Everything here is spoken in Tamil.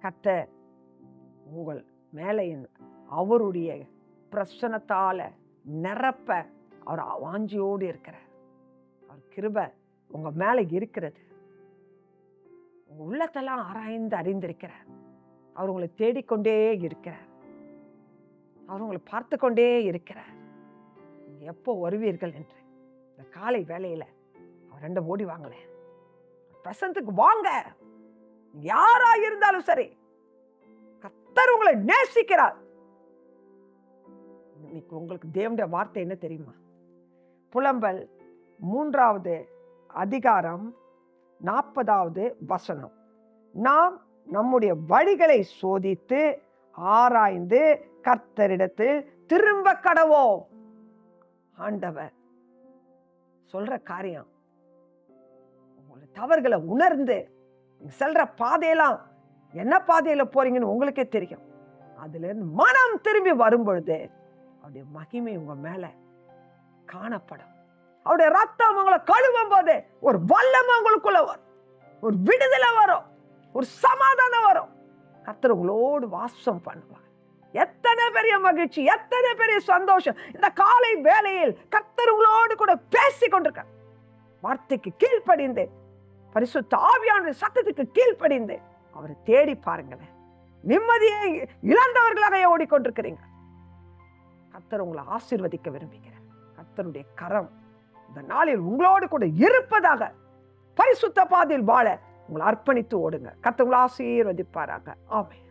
கர்த்தர் உங்கள் மேலே அவருடைய பிரசன்னத்தால நிரப்ப அவர் வாஞ்சியோடு இருக்கிறார். அவர் கிருபை உங்க மேல இருக்கிறது. உங்க உள்ளத்தெல்லாம் ஆராய்ந்து அறிந்திருக்கிறார். அவர் உங்களை தேடிக்கொண்டே இருக்கிறார். அவர் உங்களை பார்த்து கொண்டே இருக்கிறார். நீங்க எப்போ வருவீர்கள் என்று இந்த காலை வேளையில அவர் ரெண்டு ஓடி வாங்களேன். பிரசன்னத்துக்கு வாங்க. யாரா இருந்தாலும் சரி, கர்த்தர் உங்களை நேசிக்கிறார். இன்னைக்கு உங்களுக்கு தேவனுடைய வார்த்தை என்ன தெரியுமா? புலம்பல் 3வது அதிகாரம் 40வது வசனம். நாம் நம்முடைய வழிகளை சோதித்து ஆராய்ந்து கர்த்தரிடத்தில் திரும்ப கடவோம். ஆண்டவர் சொல்ற காரியம், உங்களுடைய தவறுகளை உணர்ந்து செல்ற பாதையெல்லாம் என்ன பாதையில போறீங்கன்னு உங்களுக்கே தெரியும். அதுல இருந்து மனம் திரும்பி வரும் பொழுது அவருடைய மகிமை உங்க மேல காணப்படும். அவருடைய ரத்தம் உங்களை கழுவும் போது ஒரு வல்லமை உங்களுக்குள்ள வரும், ஒரு விடுதலை வரும், ஒரு சமாதானம் வரும். கர்த்தர் உங்களோடு வாசம் பண்ணுவார். எத்தனை பெரிய மகிழ்ச்சி, எத்தனை பெரிய சந்தோஷம். இந்த காலை வேளையில் கர்த்தர் உங்களோடு கூட பேசி கொண்டிருக்க. வார்த்தைக்கு கீழ்ப்படிந்து, பரிசுத்த ஆவியானவருடைய சத்தத்துக்கு கீழ்ப்படிந்து அவரை தேடி பாருங்களேன். நிம்மதியை இழந்தவர்களாக ஓடிக்கொண்டிருக்கிறீங்க. கர்த்தர் உங்களை ஆசீர்வதிக்க விரும்புகிறார். கர்த்தருடைய கரம் இந்த நாளில் உங்களோடு கூட இருப்பதாக. பரிசுத்த பாதையில் வாழ உங்களை அர்ப்பணித்து ஓடுங்க. கர்த்தர் உங்களை ஆசீர்வதிப்பாராக. ஆமென்.